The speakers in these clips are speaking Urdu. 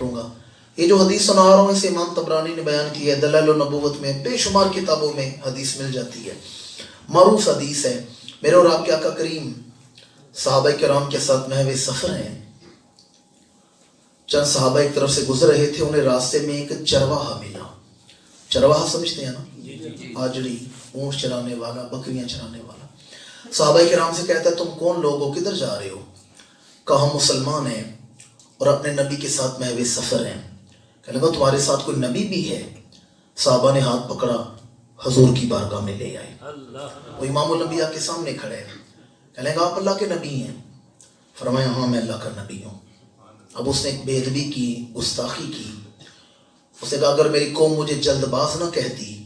گا. یہ جو حدیث سنا رہا ہوں اسے امام طبرانی نے بیان کی ہے. دلائل النبوت میں بے شمار کتابوں میں حدیث مل جاتی ہے. معروف حدیث ہے. میرے اور آپ کے آقا کریم صحابہ کرام کے ساتھ محو سفر ہیں. چند صحابہ ایک طرف سے گزر رہے تھے. انہیں راستے میں ایک چرواہا ملا. چرواہا سمجھتے ہیں نا؟ آجڑی، اونٹ چرانے والا، بکریاں چرانے والا. صحابہ کرام سے کہتا ہے تم کون لوگ ہو، کدھر جا رہے ہو؟ کہا ہم مسلمان ہیں اور اپنے نبی کے ساتھ محو سفر ہیں. کہنے لگا تمہارے ساتھ کوئی نبی بھی ہے؟ صحابہ نے ہاتھ پکڑا، حضور کی بارگاہ میں لے آئے. وہ امام الانبیاء کے سامنے کھڑے ہیں. کہنے لگا آپ اللہ کے نبی ہیں؟ فرمایا ہاں میں اللہ کا نبی ہوں. اب اس نے ایک بے ادبی کی، گستاخی کی. اس نے کہا اگر میری قوم مجھے جلد باز نہ کہتی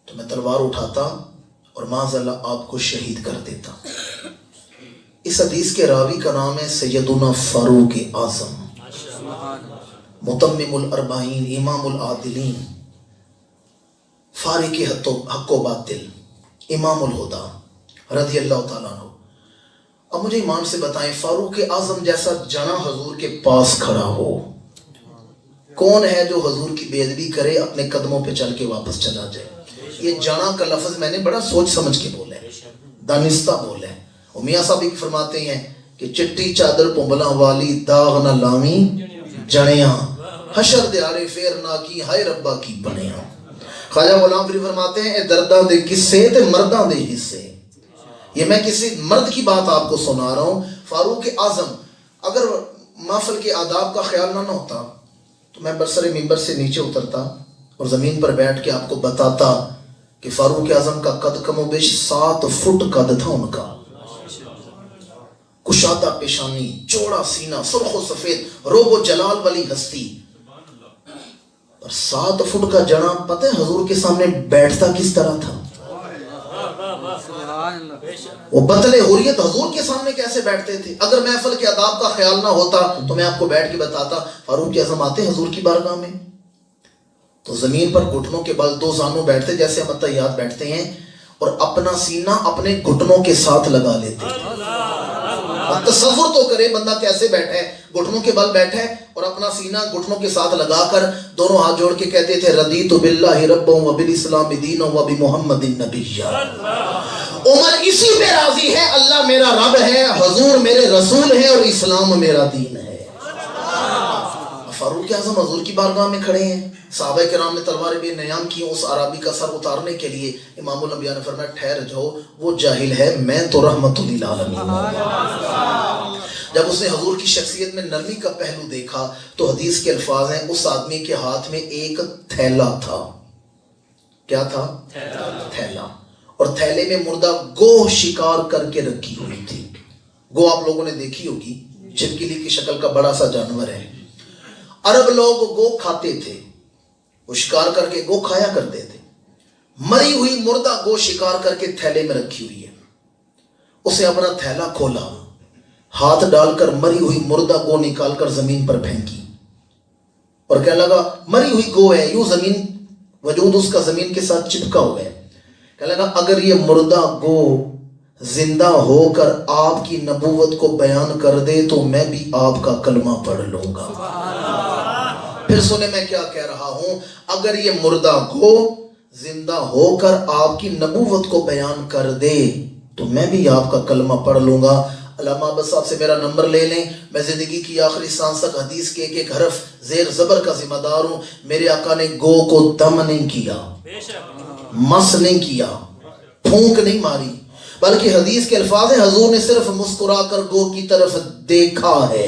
تو میں تلوار اٹھاتا اور معاذ اللہ آپ کو شہید کر دیتا. اس حدیث کے راوی کا نام ہے سیدنا فاروق اعظم، متمم الاربعین، امام العادلین، فارق حق و باطل، امام الہدا رضی اللہ تعالیٰ عنہ. اب مجھے ایمان سے بتائیں فاروق اعظم جیسا جنا حضور کے پاس کھڑا ہو، کون ہے جو حضور کی بے ادبی کرے اپنے قدموں پہ چل کے واپس چلا جائے؟ یہ جنا کا لفظ میں نے بڑا سوچ سمجھ کے بولا ہے، دانستہ بولا ہے. اور میاں صاحب ایک فرماتے ہیں کہ چٹی چادر پنبلا والی داغ نہ لامی جڑیاں، حشر دیارے فیر نہ کی ہائے ربا کی بنیاں. خواجہ غلام فرید فرماتے ہیں اے درداں دے قصے تے مرداں دے حصے. یہ میں کسی مرد کی بات آپ کو سنا رہا ہوں. فاروق اعظم اگر محفل کے آداب کا خیال نہ ہوتا تو میں برسر ممبر سے نیچے اترتا اور زمین پر بیٹھ کے آپ کو بتاتا کہ فاروق اعظم کا قد کم و بیش 7 فٹ قد تھا ان کا. کشادہ پیشانی، چوڑا سینہ، سرخ و سفید، روب و جلال والی ہستی. اور 7 فٹ کا جنا پتہ ہے حضور کے سامنے بیٹھتا کس طرح تھا؟ وہ بطل حریت حضور کے سامنے کیسے بیٹھتے تھے؟ اگر محفل کے آداب کا خیال نہ ہوتا تو میں آپ کو بیٹھ کے بتاتا. فاروق اعظم آتے حضور کی بارگاہ میں تو زمین پر گھٹنوں کے بل 2 زانوں بیٹھتے جیسے ہم اتحیات بیٹھتے ہیں اور اپنا سینہ اپنے گھٹنوں کے ساتھ لگا لیتے. تصور تو کرے بندہ کیسے بیٹھا ہے، گھٹنوں کے بل بیٹھا ہے اور اپنا سینہ گھٹنوں کے ساتھ لگا کر دونوں ہاتھ جوڑ کے کہتے تھے رضیت باللہ ربا وبالاسلام دینا وبمحمد نبیا. عمر اسی پہ راضی ہے، اللہ میرا رب ہے، حضور میرے رسول ہے اور اسلام میرا دین ہے. فاروق اعظم حضور کی بارگاہ میں کھڑے ہیں. صحابہ کرام نے تلواریں بے نیام کی اس عربی کا سر اتارنے کے لیے. امام الانبیاء نے فرمایا ٹھہر جاؤ، وہ جاہل ہے، میں تو رحمت للعالمین ہوں. جب اس نے حضور کی شخصیت میں نرمی کا پہلو دیکھا تو حدیث کے الفاظ ہیں اس آدمی کے ہاتھ میں ایک تھیلا تھا. کیا تھا؟ تھیلا. اور تھیلے میں مردہ گوہ شکار کر کے رکھی ہوئی تھی. گو آپ لوگوں نے دیکھی ہوگی، چھپکلی کی شکل کا بڑا سا جانور ہے. عرب لوگ گو کھاتے تھے، وہ شکار کر کے گو کھایا کرتے تھے. مری ہوئی مردہ گو شکار کر کے تھیلے میں رکھی ہوئی ہے. اسے اپنا تھیلا کھولا، ہاتھ ڈال کر مری ہوئی مردہ گو نکال کر زمین پر پھینکی اور کہنے لگا مری ہوئی گو ہے، یوں زمین وجود اس کا زمین کے ساتھ چپکا ہوا ہے. کہنے لگا اگر یہ مردہ گو زندہ ہو کر آپ کی نبوت کو بیان کر دے تو میں بھی آپ کا کلمہ پڑھ لوں گا. پھر سنے میں کیا کہہ رہا ہوں، اگر یہ مردہ گو زندہ ہو کر آپ کی نبوت کو بیان کر دے تو میں بھی آپ کا کلمہ پڑھ لوں گا. علامہ عباس صاحب سے میرا نمبر لے لیں، میں زندگی کی آخری سانس تک حدیث کے ایک حرف زیر زبر کا ذمہ دار ہوں. میرے آقا نے گو کو دم نہیں کیا، مس نہیں کیا، پھونک نہیں ماری، بلکہ حدیث کے الفاظ ہیں حضور نے صرف مسکرا کر گو کی طرف دیکھا ہے.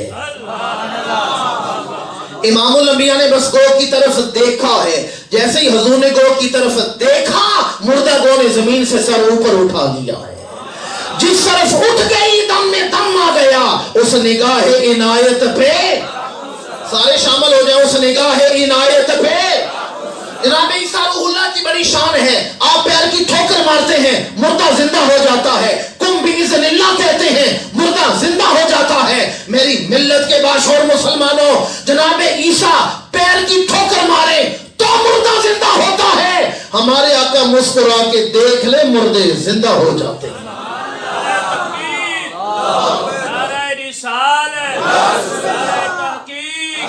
امام الانبیاء نے بس گو کی طرف دیکھا ہے. جیسے ہی حضور نے گو کی طرف دیکھا مردہ گو نے زمین سے سر اوپر اٹھا لیا ہے. جس طرف اٹھ گئی دم میں دم آ گیا. اس نگاہ عنایت پہ سارے شامل ہو جائیں، اس نگاہ عنایت پہ. جناب عیسیٰ روح اللہ کی بڑی شان ہے. آپ پیر کی ٹھوکر مارتے ہیں مردہ زندہ ہو جاتا ہے. کم باذن اللہ کہتے ہیں مردہ زندہ ہو جاتا ہے. میری ملت کے باشعور مسلمانوں، جناب عیسیٰ پیر کی ٹھوکر مارے تو مردہ زندہ ہوتا ہے. ہمارے آقا مسکرا کے دیکھ لے مردے زندہ ہو جاتے ہیں. نعرہ رسالت، نعرہ تحقیق،